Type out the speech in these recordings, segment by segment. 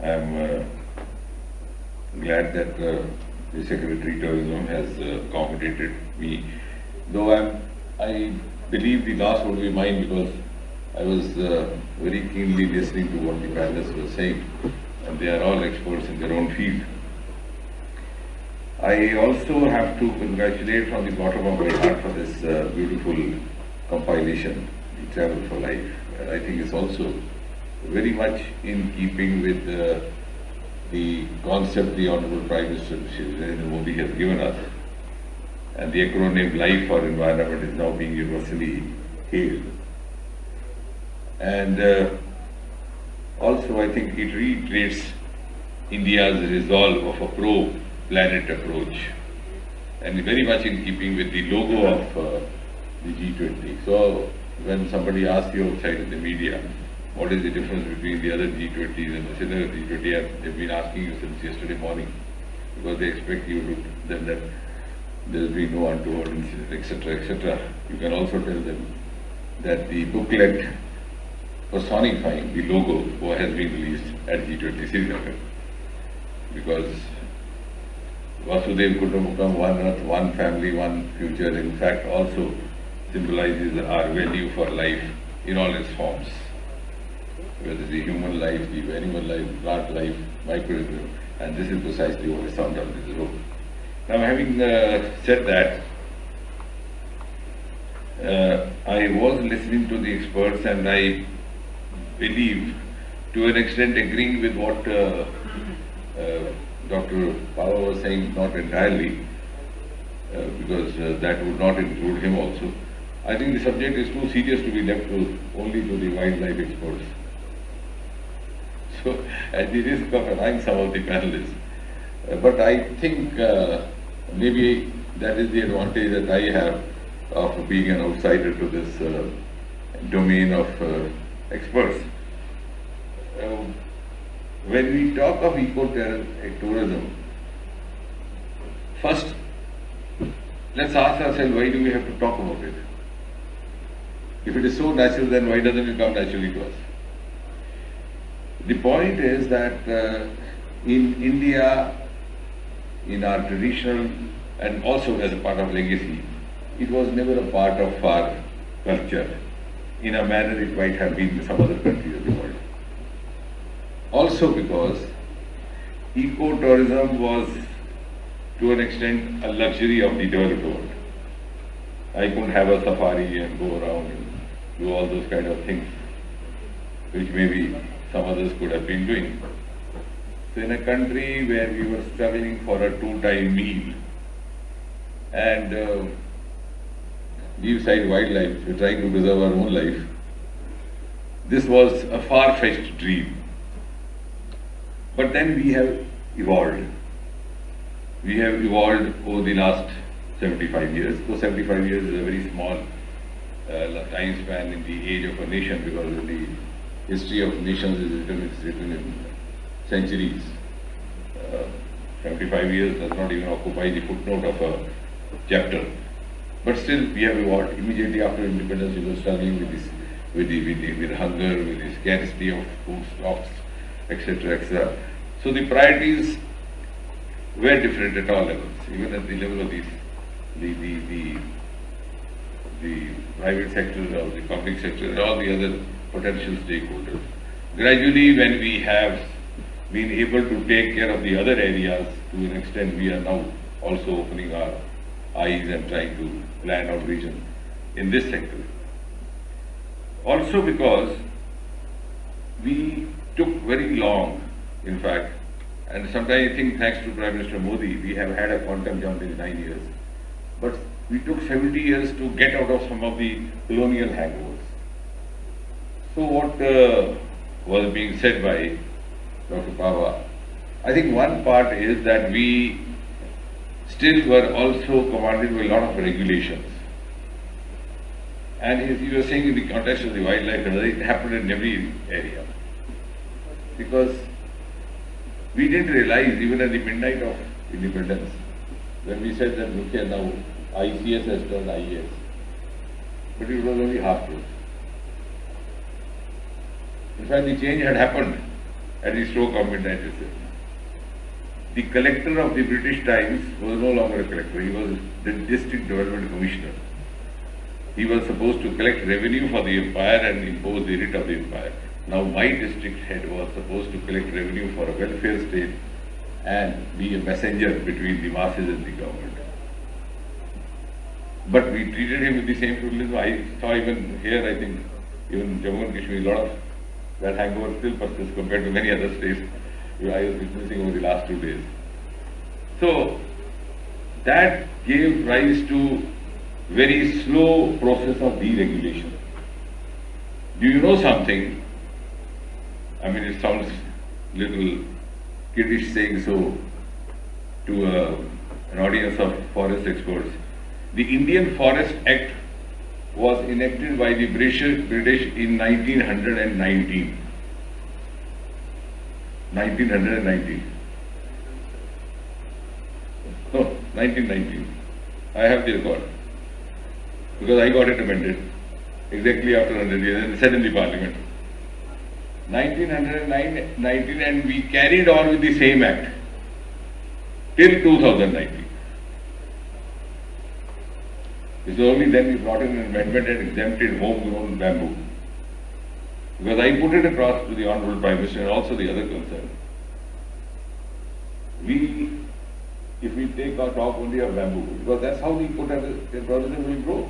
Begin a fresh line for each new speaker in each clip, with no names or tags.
I'm glad that the Secretary Tourism has accommodated me. Though I believe the last would be mine because I was very keenly listening to what the panelists were saying, and they are all experts in their own field. I also have to congratulate from the bottom of my heart for this beautiful compilation, the Travel for Life. And I think it's also very much in keeping with the concept the Honorable Prime Minister Jitendra Modi has given us. And the acronym Life for Environment is now being universally hailed. And also I think it reiterates India's resolve of a pro-planet approach, and very much in keeping with the logo of the G20. So when somebody asks you outside in the media, what is the difference between the other G20s and the Srinagar G20, they've been asking you since yesterday morning, because they expect you to tell them there will be no untoward incident, etc., etc. You can also tell them that the booklet personifying the logo has been released at G20 Srinagar, because Vasudev Kutumbakam, one earth, one family, one future, in fact also symbolizes our value for life in all its forms, whether the human life, the animal life, plant life, microorganism, and this is precisely what is found on this road. Now, having said that, I was listening to the experts, and I believe, to an extent, agreeing with what Dr. Pava was saying, not entirely, because that would not include him also. I think the subject is too serious to be left only to the wildlife experts. So, at the risk of annoying some of the panelists, but I think maybe that is the advantage that I have of being an outsider to this domain of experts. When we talk of eco-tourism, first, let's ask ourselves, why do we have to talk about it? If it is so natural, then why doesn't it come naturally to us? The point is that in India, in our traditional and also as a part of legacy, it was never a part of our culture in a manner it might have been in some other countries of the world. Also because eco-tourism was to an extent a luxury of the developed world. I couldn't have a safari and go around and do all those kind of things, which maybe some others could have been doing. So in a country where we were struggling for a two-time meal and leave aside wildlife, we're trying to preserve our own life, this was a far-fetched dream. But then we have evolved. We have evolved over the last 75 years. So 75 years is a very small time span in the age of a nation, because the history of nations is written in centuries. 75 years does not even occupy the footnote of a chapter. But still we have evolved. Immediately after independence we were struggling with this, with hunger, with the scarcity of food stocks, etc., etc. So the priorities were different at all levels, even at the level of the private sector or the public sector and all the other potential stakeholders. Gradually, when we have been able to take care of the other areas to an extent, we are now also opening our eyes and trying to plan our vision in this sector. Also because we took very long, in fact, and sometimes I think thanks to Prime Minister Modi, we have had a quantum jump in 9 years. But we took 70 years to get out of some of the colonial hangovers. So what was being said by Dr. Pava, I think one part is that we still were also commanded by a lot of regulations. And as you were saying, in the context of the wildlife, it happened in every area. Because we didn't realize, even at the midnight of independence, when we said that, look here now, ICS has turned IAS. But it was only half truth. In fact, the change had happened at the stroke of midnight itself. The collector of the British Times was no longer a collector, he was the District Development Commissioner. He was supposed to collect revenue for the empire and impose the writ of the empire. Now my district head was supposed to collect revenue for a welfare state and be a messenger between the masses and the government. But we treated him with the same privilege. I saw even here, I think, even Jammu and Kashmir, a lot of that hangover still persists compared to many other states I was witnessing over the last 2 days. So that gave rise to very slow process of deregulation. Do you know something? I mean, it sounds little kiddish saying so to an audience of forest experts. The Indian Forest Act was enacted by the British in 1919. 1919. No, 1919. I have the record. Because I got it amended exactly after 100 years and said in the parliament. 1919 and we carried on with the same act till 2019. It's only then we brought in an amendment and exempted homegrown bamboo. Because I put it across to the Honorable Prime Minister and also the other concerned. If we take our talk only of bamboo, because that's how the ecotourism will grow.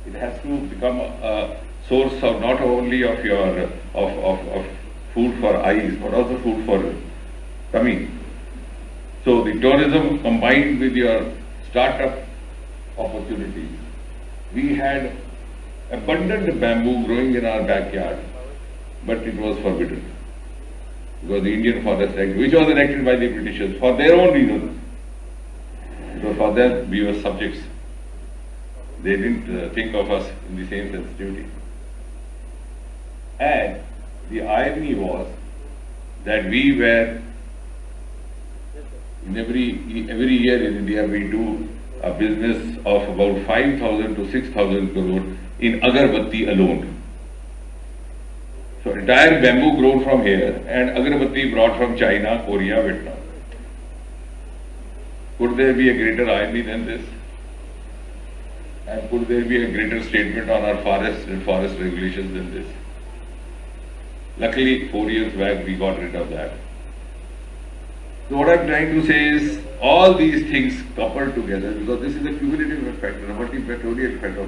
It has to become a source of not only of your of food for eyes, but also food for tummy. So the tourism combined with your startup opportunities. We had abundant bamboo growing in our backyard, but it was forbidden. Because the Indian Forest Act, which was enacted by the Britishers for their own reasons, because for them we were subjects. They didn't think of us in the same sensitivity. And the irony was that we were, in every year in India we do a business of about 5,000 to 6,000 crore in agarbatti alone. So entire bamboo grown from here and agarbatti brought from China, Korea, Vietnam. Could there be a greater irony than this? And could there be a greater statement on our forests and forest regulations than this? Luckily, 4 years back, we got rid of that. So what I'm trying to say is, all these things coupled together, because this is a cumulative effect, a multifactorial effect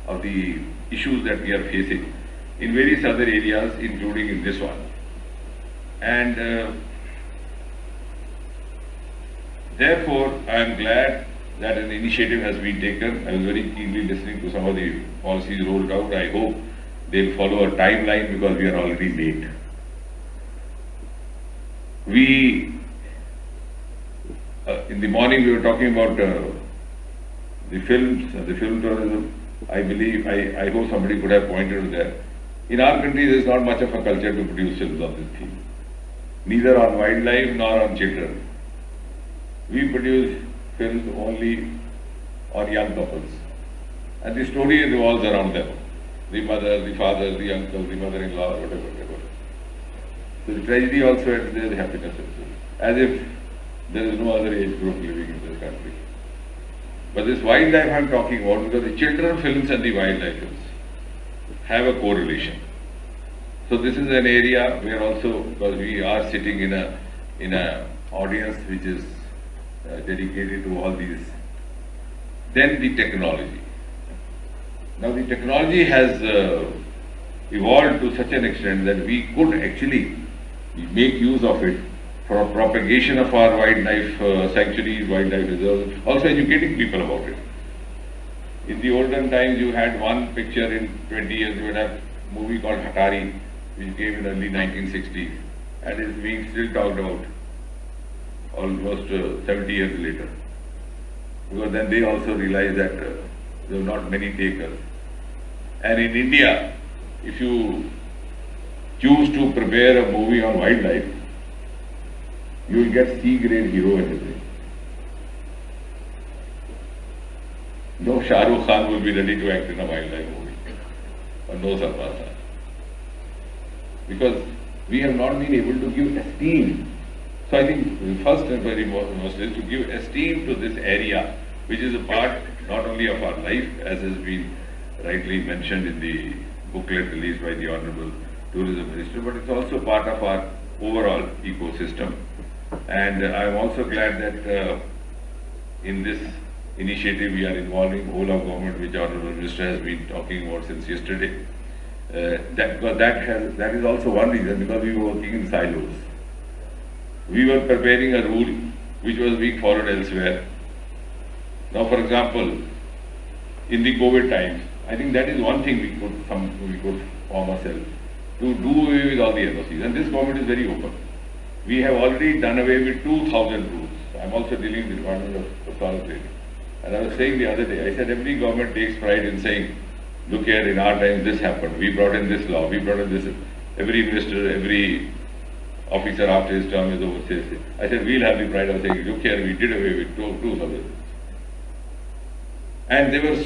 of the issues that we are facing in various other areas, including in this one. And therefore, I am glad that an initiative has been taken. I was very keenly listening to some of the policies rolled out. I hope they'll follow a timeline because we are already late. In the morning we were talking about the films, the film tourism. I believe, I hope somebody could have pointed to that. In our country there is not much of a culture to produce films of this theme. Neither on wildlife nor on children. We produce films only on young couples. And the story revolves around them. The mother, the father, the uncle, the mother-in-law, whatever. So the tragedy also adds there, the happiness also. As if there is no other age group living in this country. But this wildlife I'm talking about, because the children films and the wildlife films have a correlation. So this is an area where also, because we are sitting in a audience which is dedicated to all these. Then the technology. Now the technology has evolved to such an extent that we could actually make use of it for propagation of our wildlife sanctuaries, wildlife reserves, also educating people about it. In the olden times you had one picture in 20 years, you would have a movie called Hatari, which came in early 1960s and is being still talked about almost 70 years later. Because then they also realized that there were not many takers. And in India, if you choose to prepare a movie on wildlife, you will get C-grade hero and everything. No Shah Rukh Khan will be ready to act in a wildlife movie, or no Salman Khan. Because we have not been able to give esteem. So I think the first and very most is to give esteem to this area, which is a part not only of our life, as has been rightly mentioned in the booklet released by the Honorable Tourism Minister, but it's also part of our overall ecosystem. And I am also glad that in this initiative we are involving whole of government, which Honorable Minister has been talking about since yesterday. That is also one reason, because we were working in silos. We were preparing a rule which was being followed elsewhere. Now, for example, in the COVID times, I think that is one thing we could form ourselves, to do away with all the NOCs. And this government is very open. We have already done away with 2,000 rules. I'm also dealing with the Department of Solid Trading. And I was saying the other day, I said every government takes pride in saying, look here, in our times this happened, we brought in this law, we brought in this. Every minister, every officer after his term is over says, I said, we'll have the pride of saying, look here, we did away with 2,000. And they were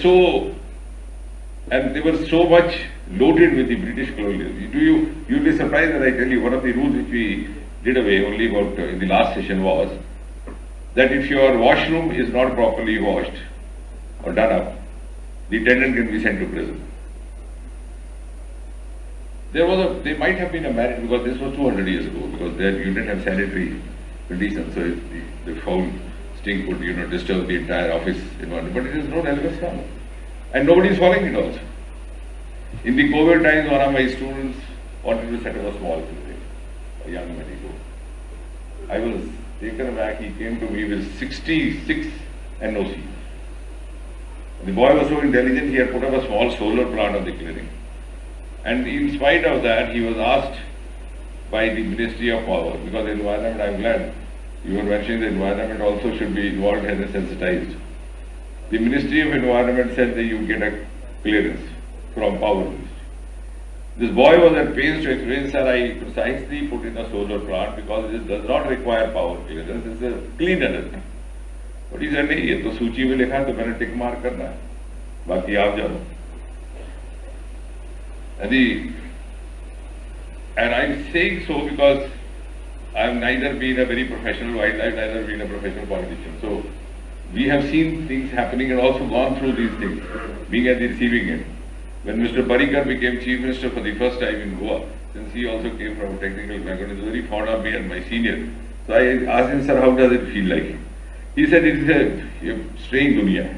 so much loaded with the British colonialism. You'll be surprised that I tell you, one of the rules which we did away only about in the last session was that if your washroom is not properly washed or done up, the tenant can be sent to prison. There might have been a merit, because this was 200 years ago, because there you didn't have sanitary conditions, so the foul stink would disturb the entire office environment. But it is no relevance now, and nobody is following it also. In the COVID times, one of my students wanted to set up a small clinic, a young medico. I was taken aback. He came to me with 66 NOCs. The boy was so intelligent, he had put up a small solar plant of the clinic. And in spite of that, he was asked by the Ministry of Power, because the environment, I'm glad you were mentioning the environment also should be involved and sensitized. The Ministry of Environment said that you get a clearance from Power Ministry. This boy was at pains to explain, sir, I precisely put in a solar plant because this does not require power clearance, it's a clean energy. But he said, नहीं, ये तो सूची में लिखा है, तो मैंने tick mark करना है, बाकी आप जाओ. And I'm saying so because I've neither been a very professional wildlife, neither been a professional politician. So we have seen things happening and also gone through these things, being at the receiving end. When Mr. Parrikar became Chief Minister for the first time in Goa, since he also came from a technical background, he was very fond of me and my senior. So I asked him, sir, how does it feel like? He said, it is a strange dunya.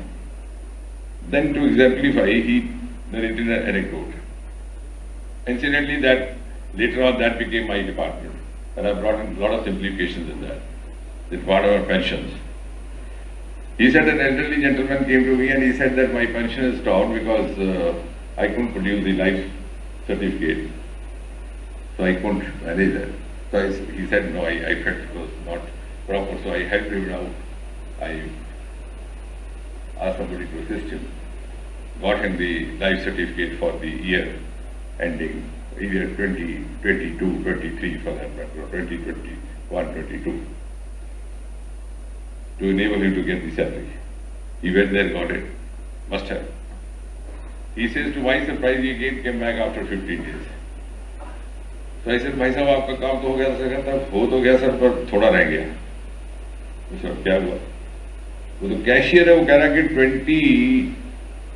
Then to exemplify, he narrated an anecdote. Incidentally, that later on that became my department, and I brought in a lot of simplifications in that. It's part of our pensions. He said an elderly gentleman came to me and he said that my pension is down because I couldn't produce the life certificate, so I couldn't manage that. So he said, no, I felt it was not proper, so I helped him out. I asked somebody to assist him, got him the life certificate for the year ending, year 2022, 23 for that matter, 2021, 22, to enable him to get the salary. He went there, got it, must have. He says, to my surprise, he again came back after 15 days. So I said, भाई साहब आपका काम तो हो गया sir, कहता हो तो गया सर, पर थोड़ा रह गया. तो सर क्या हुआ? वो तो कैशियर है, वो कह रहा है कि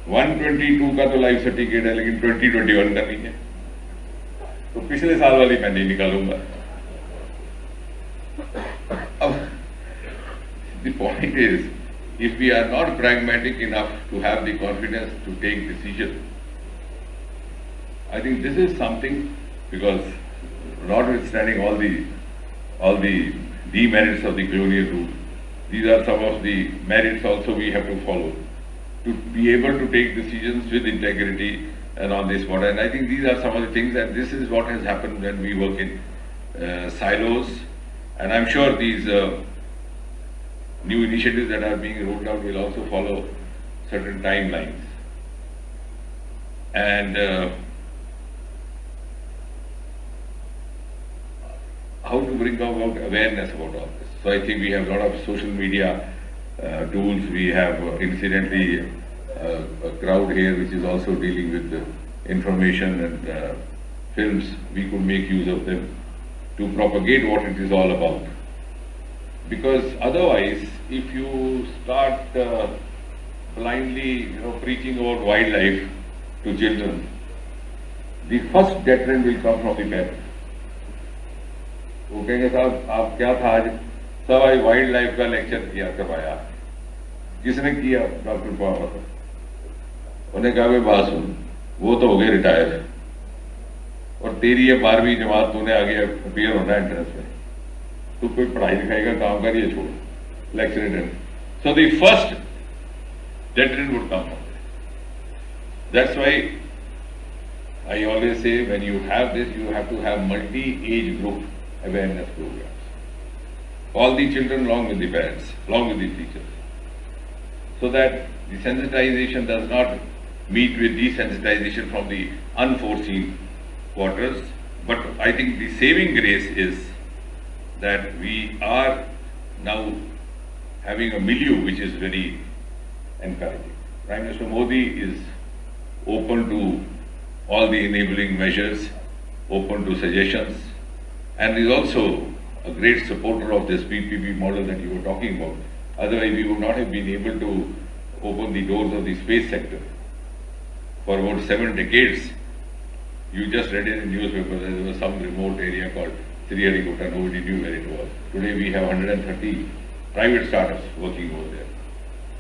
21-22 का तो लाइफ सर्टिफिकेट है, लेकिन 2021 का नहीं है. तो पिछले साल वाली मैं नहीं निकालूंगा. अब the point is, if we are not pragmatic enough to have the confidence to take decisions, I think this is something, because notwithstanding all the demerits of the colonial rule, these are some of the merits also we have to follow to be able to take decisions with integrity and on this spot. And I think these are some of the things, and this is what has happened when we work in silos. And I'm sure these new initiatives that are being rolled out will also follow certain timelines. And how to bring about awareness about all this. So I think we have a lot of social media tools. We have incidentally a crowd here which is also dealing with the information and films. We could make use of them. to propagate what it is all about. Because otherwise, if you start blindly, preaching about wildlife to children, the first deterrent will come from the parents. वो कहेंगे साहब आप क्या था आज सब आज wild life का लेक्चर किया करवाया किसने किया डॉक्टर पावर उन्हें कहा भाई बात सुन वो तो हो गए रिटायर और तेरी ये 12वीं जमात तूने आगे अपीयर होना है एंट्रेंस में तू कोई पढ़ाई लिखाई का काम कर ये छोड़ lecture attend so the first deterrent would come from there. That's why I always say when you have this, you have to have multi-age group awareness programs. All the children along with the parents, along with the teachers. So that the sensitization does not meet with desensitization from the unforeseen quarters. But I think the saving grace is that we are now having a milieu which is very encouraging. Prime Minister Modi is open to all the enabling measures, open to suggestions, and is also a great supporter of this PPP model that you were talking about. Otherwise, we would not have been able to open the doors of the space sector. For about 7 decades, you just read in the newspaper that there was some remote area called Srinagar, nobody knew where it was. Today we have 130 private startups working over there.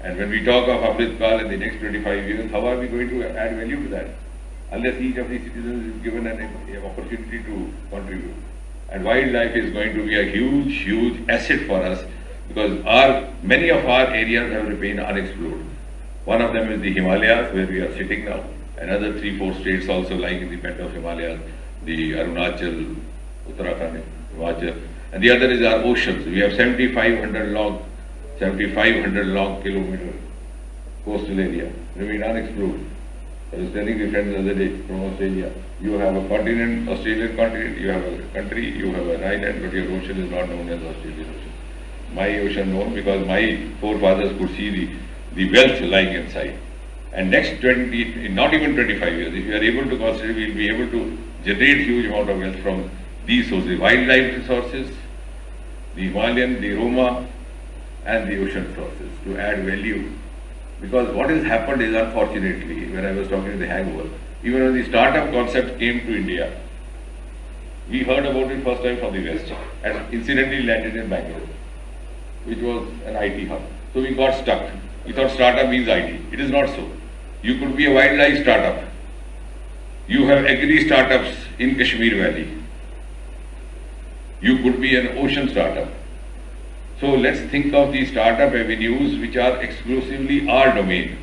And when we talk of Amrit Kal in the next 25 years, how are we going to add value to that? Unless each of the citizens is given an opportunity to contribute. And wildlife is going to be a huge, huge asset for us because many of our areas have remained unexplored. One of them is the Himalayas where we are sitting now. Another 3-4 states also lying in the belt of Himalayas, the Arunachal, Uttarakhand, Himachal. And the other is our oceans. We have 7,500 long kilometer coastal area, remain unexplored. I was telling the friends the other day from Australia, you have a continent, Australian continent, you have a country, you have an island, but your ocean is not known as Australian Ocean. My ocean known because my forefathers could see the wealth lying inside. And next 20, not even 25 years, if you are able to consider, we will be able to generate huge amount of wealth from these sources, wildlife resources, the Himalayan, the Roma, and the ocean resources to add value. Because what has happened is, unfortunately, when I was talking to the hangover, even when the startup concept came to India, we heard about it first time from the West and incidentally landed in Bangalore, which was an IT hub. So we got stuck. We thought startup means IT. It is not so. You could be a wildlife startup. You have agri startups in Kashmir Valley. You could be an ocean startup. So let's think of the startup avenues which are exclusively our domain,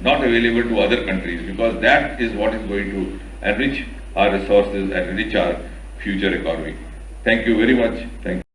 not available to other countries, because that is what is going to enrich our resources and enrich our future economy. Thank you very much. Thank you.